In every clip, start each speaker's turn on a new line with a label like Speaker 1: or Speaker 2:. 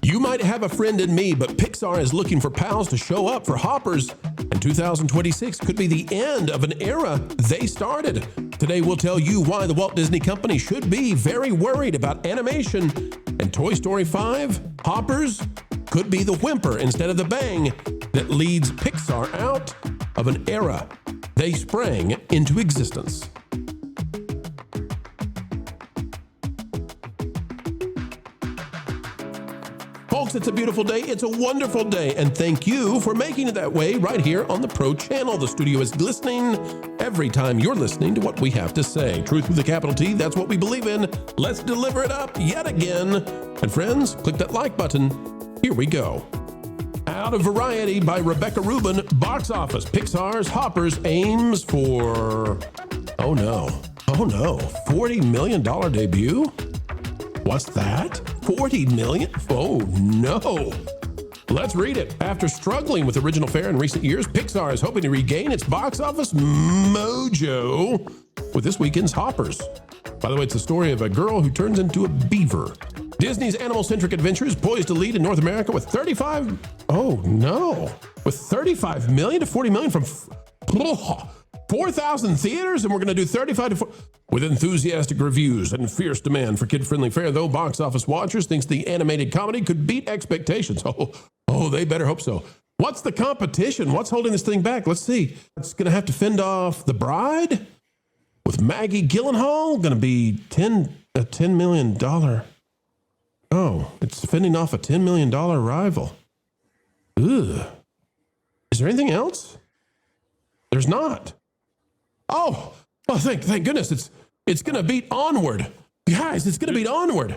Speaker 1: You might have a friend in me, but Pixar is looking for pals to show up for Hoppers, and 2026 could be the end of an era they started. Today we'll tell you why the Walt Disney Company should be very worried about animation, and Toy Story 5, Hoppers, could be the whimper instead of the bang that leads Pixar out of an era they sprang into existence. Folks, it's a beautiful day. It's a wonderful day. And thank you for making it that way right here on the Pro Channel. The studio is listening every time you're listening to what we have to say. Truth with a capital T, that's what we believe in. Let's deliver it up yet again. And friends, click that like button. Here we go. Out of Variety by Rebecca Rubin, box office. Pixar's Hoppers aims for, oh no, $40 million debut? What's that? 40 million? Oh no. Let's read it. After struggling with original fare in recent years, Pixar is hoping to regain its box office mojo with this weekend's Hoppers. By the way, it's the story of a girl who turns into a beaver. Disney's animal-centric adventure is poised to lead in North America with 35 million to 40 million from 4,000 theaters, and we're going to do 35 to 40. With enthusiastic reviews and fierce demand for kid-friendly fare, though, Box Office Watchers thinks the animated comedy could beat expectations. Oh, they better hope so. What's the competition? What's holding this thing back? Let's see. It's going to have to fend off The Bride with Maggie Gyllenhaal. Going to be a $10 million. Oh, it's fending off a $10 million rival. Ugh. Is there anything else? There's not. Oh, thank goodness. It's going to beat Onward. Guys, it's going to beat Onward.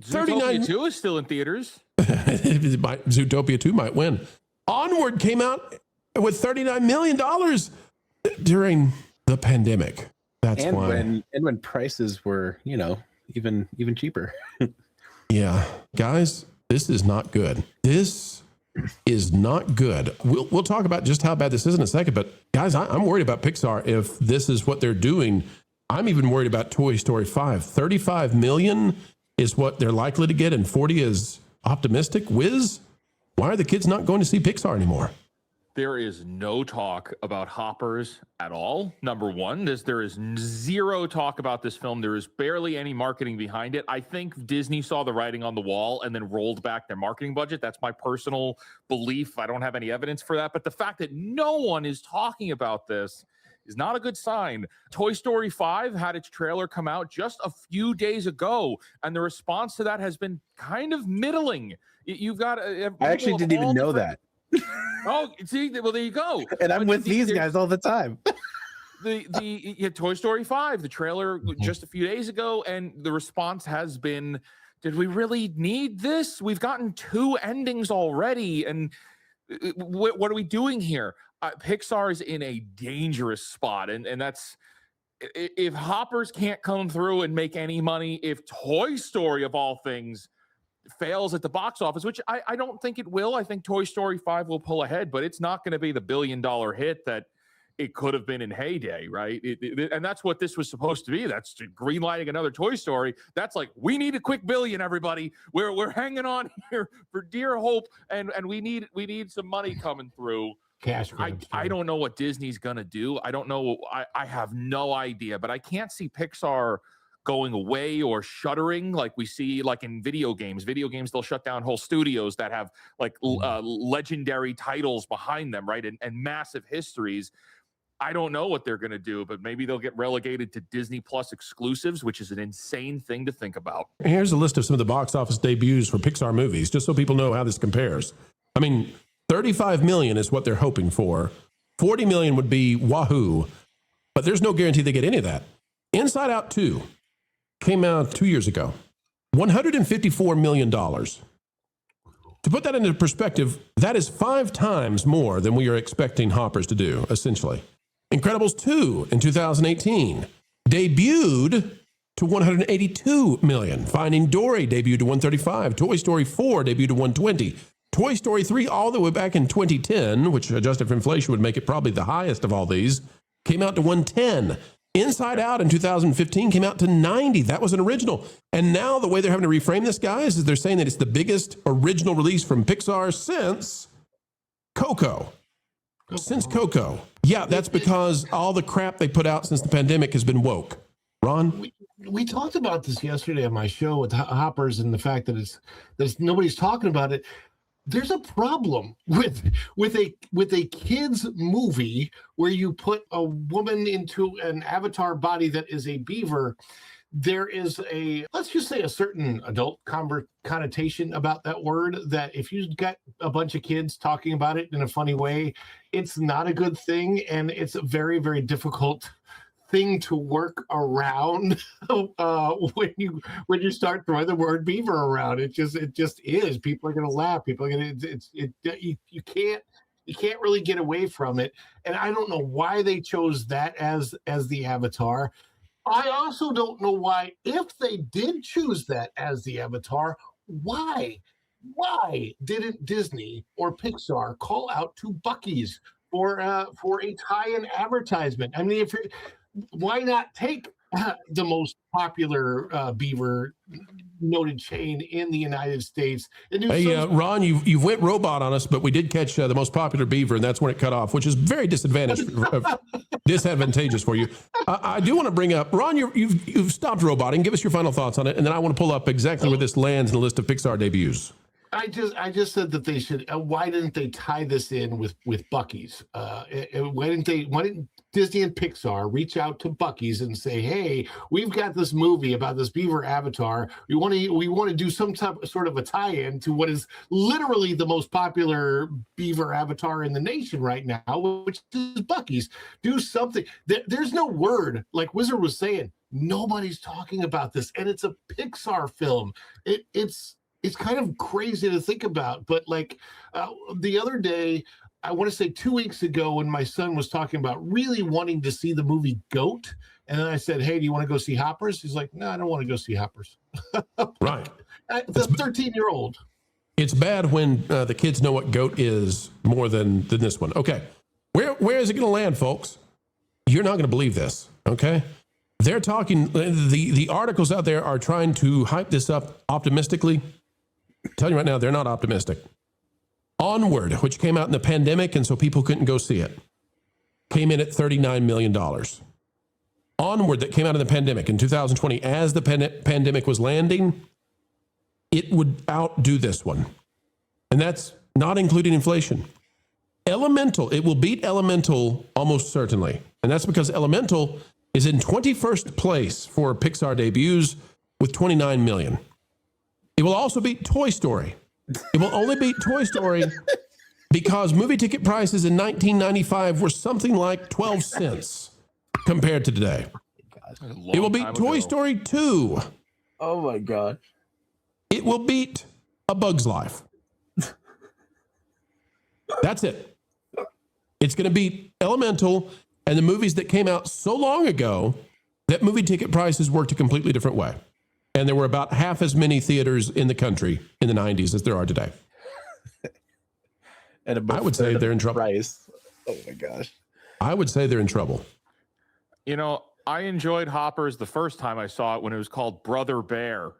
Speaker 2: Zootopia 2 is still in theaters.
Speaker 1: Zootopia 2 might win. Onward came out with $39 million during the pandemic. That's why.
Speaker 3: When prices were, even cheaper.
Speaker 1: Yeah. Guys, this is not good. This is not good. We'll talk about just how bad this is in a second, but guys, I'm worried about Pixar if this is what they're doing. I'm even worried about Toy Story 5. 35 million is what they're likely to get, and 40 is optimistic. Whiz, why are the kids not going to see Pixar anymore?
Speaker 2: There is no talk about Hoppers at all. Number one, there is zero talk about this film. There is barely any marketing behind it. I think Disney saw the writing on the wall and then rolled back their marketing budget. That's my personal belief. I don't have any evidence for that. But the fact that no one is talking about this is not a good sign. Toy Story 5 had its trailer come out just a few days ago, and the response to that has been kind of middling. You've got...
Speaker 3: I actually didn't even know that.
Speaker 2: Oh, see, well, there you go.
Speaker 3: And I'm with these guys all the time.
Speaker 2: the Toy Story 5, the trailer just a few days ago, and the response has been, did we really need this? We've gotten 2 endings already, and what are we doing here? Pixar is in a dangerous spot, and that's, if Hoppers can't come through and make any money, if Toy Story, of all things, fails at the box office, which I don't think it will. I think Toy Story 5 will pull ahead, but it's not going to be the billion-dollar hit that it could have been in heyday, right? And that's what this was supposed to be. That's greenlighting another Toy Story. That's like, we need a quick billion, everybody. We're hanging on here for dear hope, and we need some money coming through.
Speaker 4: Cash.
Speaker 2: I don't know what Disney's going to do. I don't know. I have no idea, but I can't see Pixar going away or shuttering like we see like in video games. They'll shut down whole studios that have like legendary titles behind them, right? And massive histories. I don't know what they're going to do, but maybe they'll get relegated to Disney Plus exclusives, which is an insane thing to think about.
Speaker 1: Here's a list of some of the box office debuts for Pixar movies, just so people know how this compares. I mean, 35 million is what they're hoping for. 40 million would be wahoo, but there's no guarantee they get any of that. Inside Out 2 came out 2 years ago. $154 million. To put that into perspective, that is 5 times more than we are expecting Hoppers to do, essentially. Incredibles 2 in 2018 debuted to $182 million. Finding Dory debuted to $135. Toy Story 4 debuted to $120. Toy Story 3, all the way back in 2010, which adjusted for inflation would make it probably the highest of all these, came out to $110. Inside Out in 2015 came out to 90. That was an original. And now the way they're having to reframe this, guys, is they're saying that it's the biggest original release from Pixar since Coco. Since Coco. Yeah, that's because all the crap they put out since the pandemic has been woke. Ron?
Speaker 4: We talked about this yesterday on my show with Hoppers and the fact that there's nobody's talking about it. There's a problem with a kids movie where you put a woman into an avatar body that is a beaver. There is let's just say a certain adult connotation about that word, that if you got a bunch of kids talking about it in a funny way, it's not a good thing, and it's a very, very difficult thing to work around when you start throwing the word beaver around. It just is. People are going to laugh. People are going to. You can't really get away from it. And I don't know why they chose that as the avatar. I also don't know why, if they did choose that as the avatar, why didn't Disney or Pixar call out to Buc-ee's for a tie-in advertisement? I mean, why not take the most popular beaver noted chain in the United States?
Speaker 1: Hey, Ron, you've went robot on us, but we did catch the most popular beaver, and that's when it cut off, which is very disadvantageous for you. I do want to bring up, Ron, you've stopped roboting. Give us your final thoughts on it, and then I want to pull up exactly where this lands in the list of Pixar debuts.
Speaker 4: I just said that they should. Why didn't they tie this in with Buc-ee's? Why didn't Disney and Pixar reach out to Buc-ee's and say, "Hey, we've got this movie about this beaver avatar. We want to do some sort of a tie-in to what is literally the most popular beaver avatar in the nation right now, which is Buc-ee's. Do something." There's no word, like Wizard was saying. Nobody's talking about this, and it's a Pixar film. It's kind of crazy to think about, but like the other day, I want to say 2 weeks ago, when my son was talking about really wanting to see the movie Goat, and then I said, "Hey, do you want to go see Hoppers?" He's like, "No, I don't want to go see Hoppers."
Speaker 1: Right.
Speaker 4: It's a 13-year-old.
Speaker 1: It's bad when the kids know what Goat is more than this one. Okay, where is it going to land, folks? You're not going to believe this. Okay. They're talking, the articles out there are trying to hype this up optimistically. I'm telling you right now, they're not optimistic. Onward, which came out in the pandemic, and so people couldn't go see it, came in at $39 million. Onward, that came out in the pandemic in 2020, as the pandemic was landing, it would outdo this one. And that's not including inflation. Elemental, it will beat Elemental almost certainly. And that's because Elemental is in 21st place for Pixar debuts with 29 million. It will also beat Toy Story. It will only beat Toy Story because movie ticket prices in 1995 were something like 12 cents compared to today. It will beat Toy Story 2.
Speaker 5: Oh my God.
Speaker 1: It will beat A Bug's Life. That's it. It's going to beat Elemental and the movies that came out so long ago that movie ticket prices worked a completely different way. And there were about half as many theaters in the country in the 90s as there are today.
Speaker 5: And
Speaker 1: I would say they're in trouble.
Speaker 5: Price. Oh my gosh.
Speaker 1: I would say they're in trouble.
Speaker 2: You know, I enjoyed Hoppers the first time I saw it when it was called Brother Bear.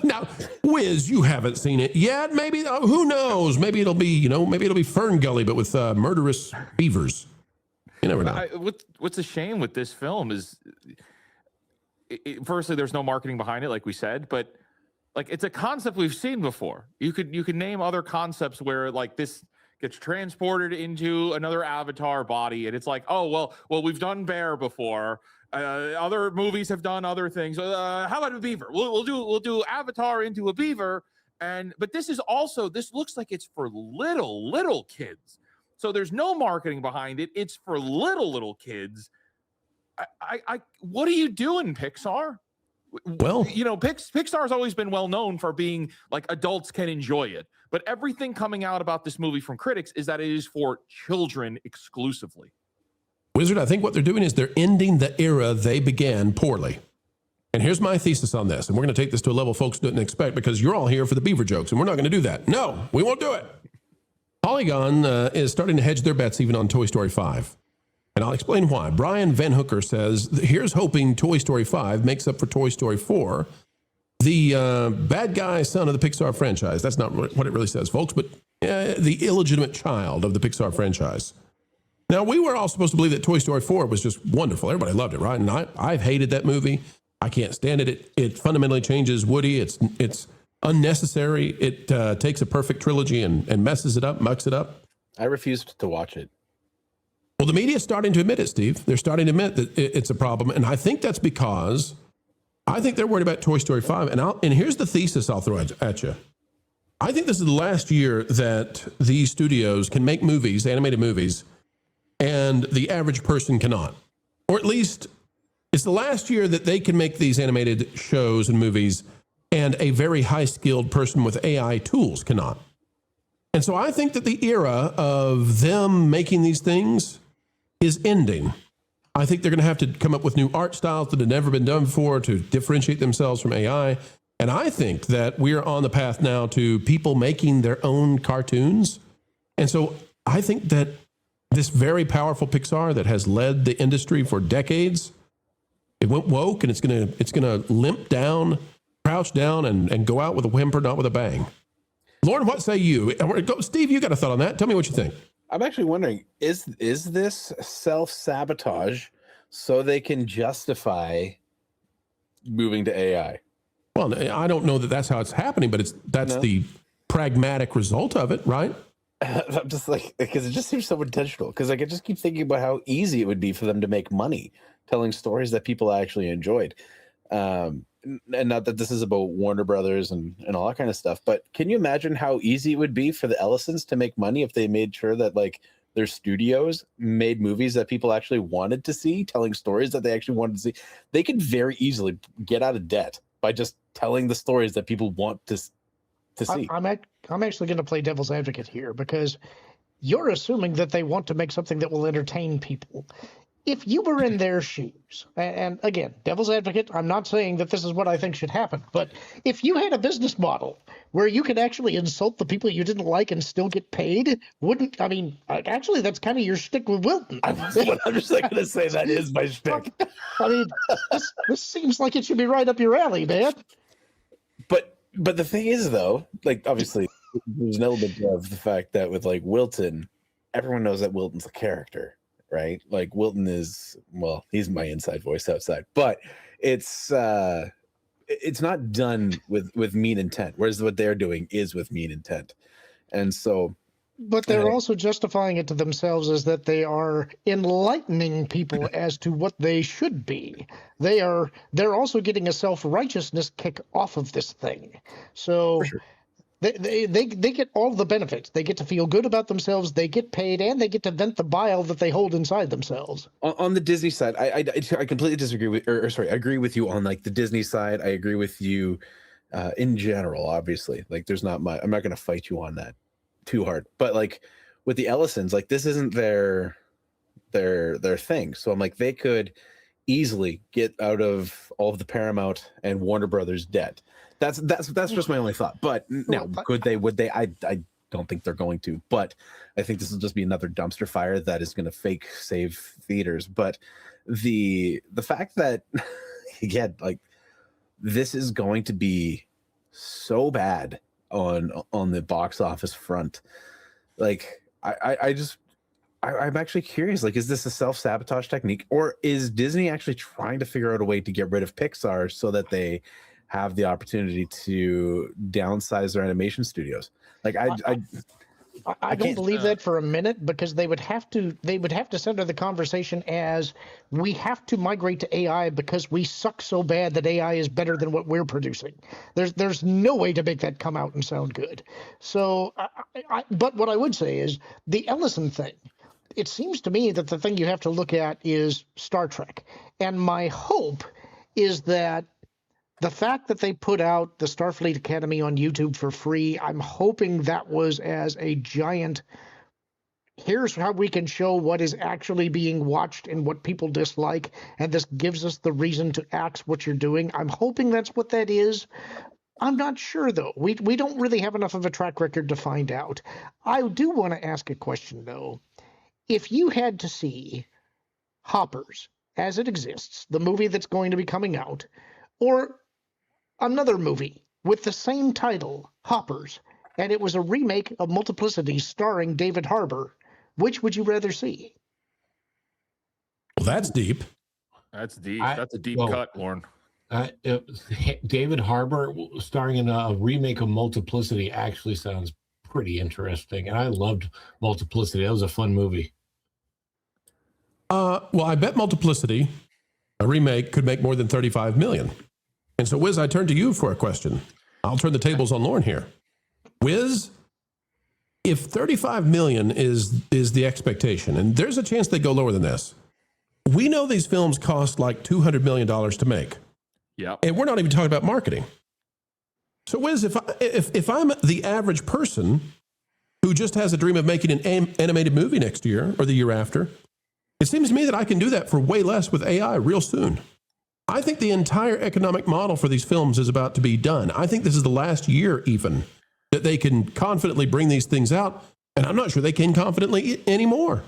Speaker 1: Now, Wiz, you haven't seen it yet. Maybe, who knows? Maybe it'll be, maybe it'll be Fern Gully, but with murderous beavers. You never know.
Speaker 2: What's a shame with this film is, firstly, there's no marketing behind it, like we said, but like it's a concept we've seen before. You could name other concepts where like this gets transported into another avatar body, and it's like, oh well, we've done Bear before. Other movies have done other things. How about a beaver? We'll do Avatar into a beaver, but this looks like it's for little kids. So there's no marketing behind it. It's for little kids. What are you doing, Pixar?
Speaker 1: Well,
Speaker 2: Pixar's always been well known for being like adults can enjoy it, but everything coming out about this movie from critics is that it is for children exclusively.
Speaker 1: Wizard, I think what they're doing is they're ending the era they began poorly. And here's my thesis on this, and we're going to take this to a level folks didn't expect because you're all here for the beaver jokes, and we're not going to do that. No, we won't do it. Polygon is starting to hedge their bets even on Toy Story 5. And I'll explain why. Brian Van Hooker says, here's hoping Toy Story 5 makes up for Toy Story 4. The bad guy son of the Pixar franchise. That's not what it really says, folks, but the illegitimate child of the Pixar franchise. Now, we were all supposed to believe that Toy Story 4 was just wonderful. Everybody loved it, right? And I've hated that movie. I can't stand it. It fundamentally changes Woody. It's unnecessary. It takes a perfect trilogy and messes it up, mucks it up.
Speaker 3: I refused to watch it.
Speaker 1: Well, the media is starting to admit it, Steve. They're starting to admit that it's a problem. And I think that's because I think they're worried about Toy Story 5. And here's the thesis I'll throw at you. I think this is the last year that these studios can make movies, animated movies, and the average person cannot. Or at least it's the last year that they can make these animated shows and movies and a very high-skilled person with AI tools cannot. And so I think that the era of them making these things is ending. I think they're going to have to come up with new art styles that have never been done before to differentiate themselves from AI. And I think that we are on the path now to people making their own cartoons. And so I think that this very powerful Pixar that has led the industry for decades, it went woke, and it's gonna limp down, crouch down, and go out with a whimper, not with a bang. Lauren, what say you? Steve, you got a thought on that? Tell me what you think.
Speaker 3: I'm actually wondering, is this self-sabotage so they can justify moving to AI?
Speaker 1: Well, I don't know that that's how it's happening, but that's the pragmatic result of it, right?
Speaker 3: I'm just like, because it just seems so intentional. Because like I just keep thinking about how easy it would be for them to make money telling stories that people actually enjoyed. And not that this is about Warner Brothers and all that kind of stuff, but can you imagine how easy it would be for the Ellisons to make money if they made sure that like their studios made movies that people actually wanted to see, telling stories that they actually wanted to see? They could very easily get out of debt by just telling the stories that people want to see.
Speaker 6: I'm actually going to play devil's advocate here, because you're assuming that they want to make something that will entertain people. If you were in their shoes, and again, devil's advocate, I'm not saying that this is what I think should happen, but if you had a business model where you could actually insult the people you didn't like and still get paid, actually, that's kind of your shtick with Wilton.
Speaker 3: I'm just going to say that is my shtick.
Speaker 6: I mean, this seems like it should be right up your alley, man.
Speaker 3: But the thing is, though, like, obviously, there's an element of the fact that with, like, Wilton, everyone knows that Wilton's a character, right? Like, Wilton is, well, he's my inside voice outside. But it's not done with mean intent, whereas what they're doing is with mean intent. And so...
Speaker 6: But they're also justifying it to themselves as that they are enlightening people as to what they should be. They're also getting a self-righteousness kick off of this thing. So
Speaker 3: sure.
Speaker 6: they get all the benefits. They get to feel good about themselves, they get paid, and they get to vent the bile that they hold inside themselves.
Speaker 3: On the Disney side, I completely disagree with, I agree with you on like the Disney side. I agree with you in general, obviously. Like there's not much, I'm not going to fight you on that too hard, but like with the Ellisons, like this isn't their thing. So I'm like, they could easily get out of all of the Paramount and Warner Brothers debt. That's just my only thought. But now, would they? I don't think they're going to. But I think this will just be another dumpster fire that is going to fake save theaters. But the fact that again, like this is going to be so bad on the box office front, like I'm actually curious, like, is this a self-sabotage technique, or is Disney actually trying to figure out a way to get rid of Pixar so that they have the opportunity to downsize their animation studios? Like
Speaker 6: I don't believe that for a minute, because they would have to center the conversation as we have to migrate to AI because we suck so bad that AI is better than what we're producing. There's no way to make that come out and sound good. So, but what I would say is the Ellison thing. It seems to me that the thing you have to look at is Star Trek, and my hope is that the fact that they put out the Starfleet Academy on YouTube for free, I'm hoping that was as a giant, here's how we can show what is actually being watched and what people dislike, and this gives us the reason to axe what you're doing. I'm hoping that's what that is. I'm not sure, though. We don't really have enough of a track record to find out. I do want to ask a question, though. If you had to see Hoppers, as it exists, the movie that's going to be coming out, or another movie with the same title, Hoppers, and it was a remake of Multiplicity starring David Harbour, which would you rather see?
Speaker 1: Well, that's deep.
Speaker 2: That's deep. That's a deep cut, Lauren.
Speaker 4: David Harbour starring in a remake of Multiplicity actually sounds pretty interesting, and I loved Multiplicity. That was a fun movie.
Speaker 1: Well, I bet Multiplicity, a remake, could make more than $35 million. And so, Wiz, I turn to you for a question. I'll turn the tables on Lauren here. Wiz, if $35 million is the expectation, and there's a chance they go lower than this, we know these films cost like $200 million to make.
Speaker 2: Yeah.
Speaker 1: And we're not even talking about marketing. So, Wiz, if I'm the average person who just has a dream of making an animated movie next year or the year after, it seems to me that I can do that for way less with AI real soon. I think the entire economic model for these films is about to be done. I think this is the last year even that they can confidently bring these things out. And I'm not sure they can confidently anymore.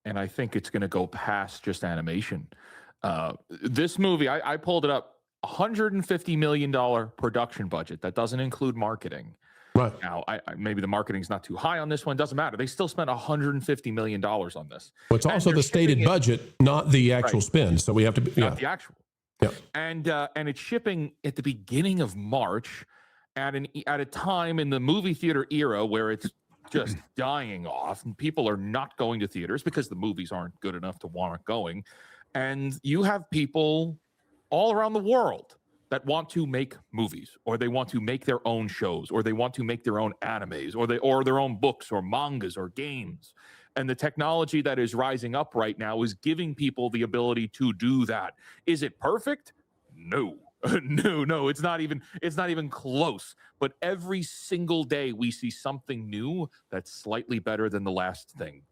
Speaker 2: And I think it's going to go past just animation. This movie, I pulled it up, $150 million production budget. That doesn't include marketing.
Speaker 1: Right.
Speaker 2: Now, maybe the marketing's not too high on this one. Doesn't matter. They still spent $150 million on this.
Speaker 1: Well, it's also the stated budget, not the actual spend. So we have to be,
Speaker 2: not the actual.
Speaker 1: Yeah.
Speaker 2: And it's shipping at the beginning of March at a time in the movie theater era where it's just dying off and people are not going to theaters because the movies aren't good enough to warrant going. And you have people all around the world that want to make movies, or they want to make their own shows, or they want to make their own animes, or their own books or mangas or games. And the technology that is rising up right now is giving people the ability to do that. Is it perfect? No. No, it's not even close. But every single day we see something new that's slightly better than the last thing.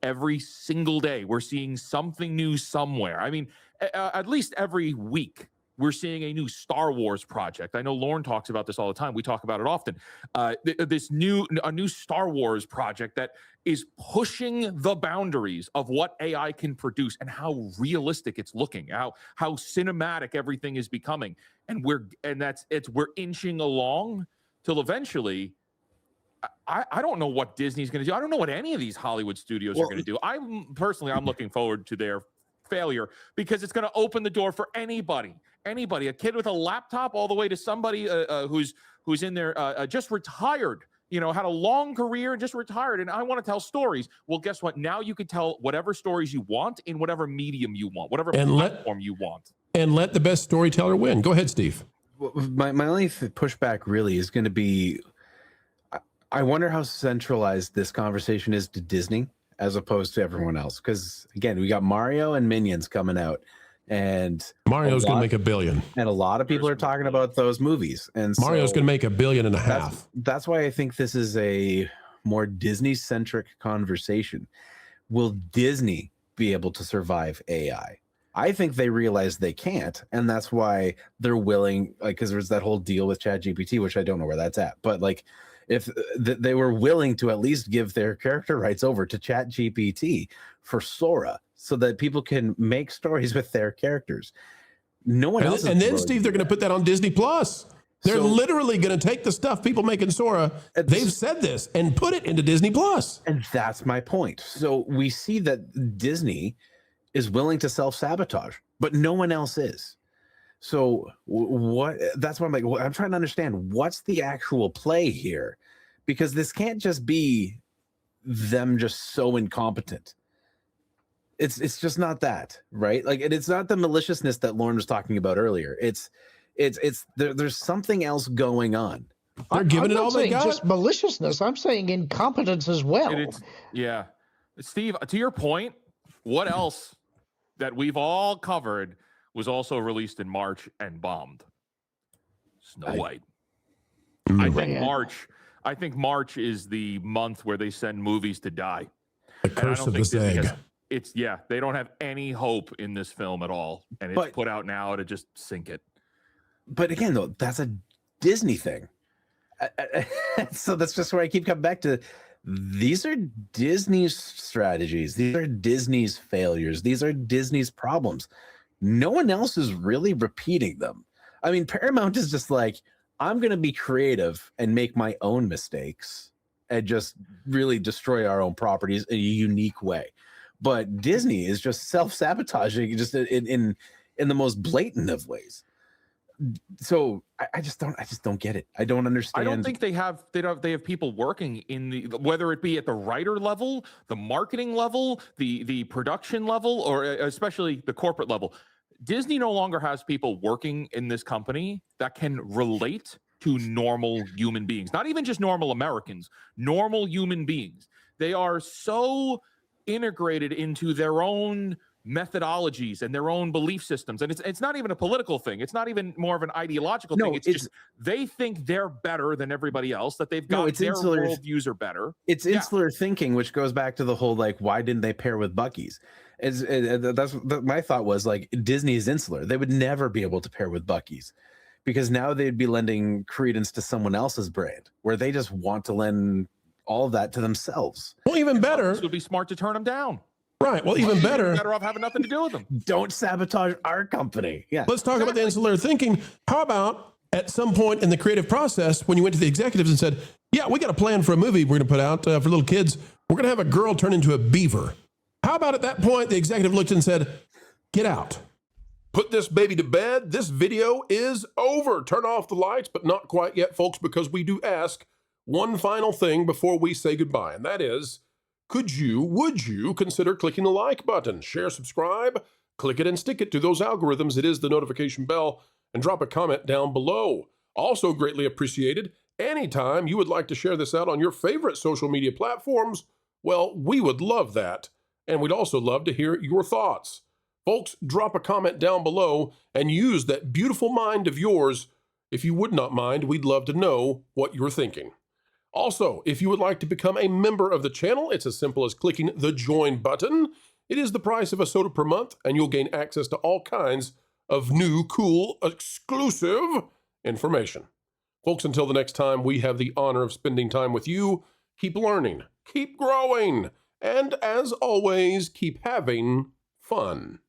Speaker 2: Every single day we're seeing something new somewhere. I mean, at least every week we're seeing a new Star Wars project. I know Lauren talks about this all the time. We talk about it often. A new Star Wars project that is pushing the boundaries of what AI can produce and how realistic it's looking, how cinematic everything is becoming. And we're inching along till eventually. I don't know what Disney's going to do. I don't know what any of these Hollywood studios are going to do. I'm looking forward to their failure because it's going to open the door for anybody, a kid with a laptop, all the way to somebody who's in there just retired, had a long career and just retired, and I want to tell stories. Well, guess what? Now you can tell whatever stories you want in whatever medium you want, whatever platform you want, and
Speaker 1: let the best storyteller win. Go ahead, Steve.
Speaker 3: My only pushback really is going to be, I wonder how centralized this conversation is to Disney as opposed to everyone else. Because again, we got Mario and Minions coming out, and
Speaker 1: Mario's going to make $1 billion.
Speaker 3: And a lot of people are talking about those movies. And
Speaker 1: Mario's going to make $1.5 billion.
Speaker 3: That's why I think this is a more Disney-centric conversation. Will Disney be able to survive AI? I think they realize they can't, and that's why they're willing, because there's that whole deal with ChatGPT, which I don't know where that's at, but if they were willing to at least give their character rights over to ChatGPT for Sora so that people can make stories with their characters. No one else.
Speaker 1: And then, Steve, they're going to put that on Disney Plus. They're literally going to take the stuff people make in Sora. They've said this and put it into Disney Plus.
Speaker 3: And that's my point. So we see that Disney is willing to self-sabotage, but no one else is. So what? That's what I'm trying to understand. What's the actual play here? Because this can't just be them just so incompetent. It's just not that, right? It's not the maliciousness that Lauren was talking about earlier. There's something else going on.
Speaker 1: They're giving it all they got.
Speaker 6: Just maliciousness. I'm saying incompetence as well.
Speaker 2: Yeah, Steve. To your point, what else that we've all covered was also released in March and bombed? Snow White. I think March is the month where they send movies to die.
Speaker 1: The curse of the Zeg.
Speaker 2: They don't have any hope in this film at all, and it's put out now to just sink it.
Speaker 3: But again, though, that's a Disney thing. So that's just where I keep coming back to. these are Disney's strategies. These are Disney's failures. These are Disney's problems. No one else is really repeating them. I mean, Paramount is just like, I'm going to be creative and make my own mistakes and just really destroy our own properties in a unique way. But Disney is just self-sabotaging just in the most blatant of ways. So I just don't get it. I don't understand.
Speaker 2: I don't think they have people working in the, whether it be at the writer level, the marketing level, the production level, or especially the corporate level. Disney no longer has people working in this company that can relate to normal human beings, not even just normal Americans, normal human beings. They are so integrated into their own methodologies and their own belief systems, and it's not even a political thing. It's not even more of an ideological thing. It's just they think they're better than everybody else, that they've got their worldviews are better.
Speaker 3: It's insular thinking, which goes back to the whole like, why didn't they pair with Buc-ee's? My thought was like, Disney is insular. They would never be able to pair with Buc-ee's because now they'd be lending credence to someone else's brand, where they just want to lend all of that to themselves.
Speaker 1: Well, even better,
Speaker 2: it would be smart to turn them down.
Speaker 1: Right. Well, even better.
Speaker 2: Better off having nothing to do with them.
Speaker 3: Don't sabotage our company. Yeah.
Speaker 1: Let's talk about the insular thinking. How about at some point in the creative process, when you went to the executives and said, yeah, we got a plan for a movie we're going to put out for little kids. We're going to have a girl turn into a beaver. How about at that point, the executive looked and said, get out. Put this baby to bed. This video is over. Turn off the lights, but not quite yet, folks, because we do ask one final thing before we say goodbye. And that is, would you consider clicking the like button, share, subscribe, click it and stick it to those algorithms. It is the notification bell, and drop a comment down below. Also greatly appreciated. Anytime you would like to share this out on your favorite social media platforms, well, we would love that. And we'd also love to hear your thoughts. Folks, drop a comment down below and use that beautiful mind of yours. If you would not mind, we'd love to know what you're thinking. Also, if you would like to become a member of the channel, it's as simple as clicking the join button. It is the price of a soda per month, and you'll gain access to all kinds of new, cool, exclusive information. Folks, until the next time, we have the honor of spending time with you. Keep learning, keep growing, and as always, keep having fun.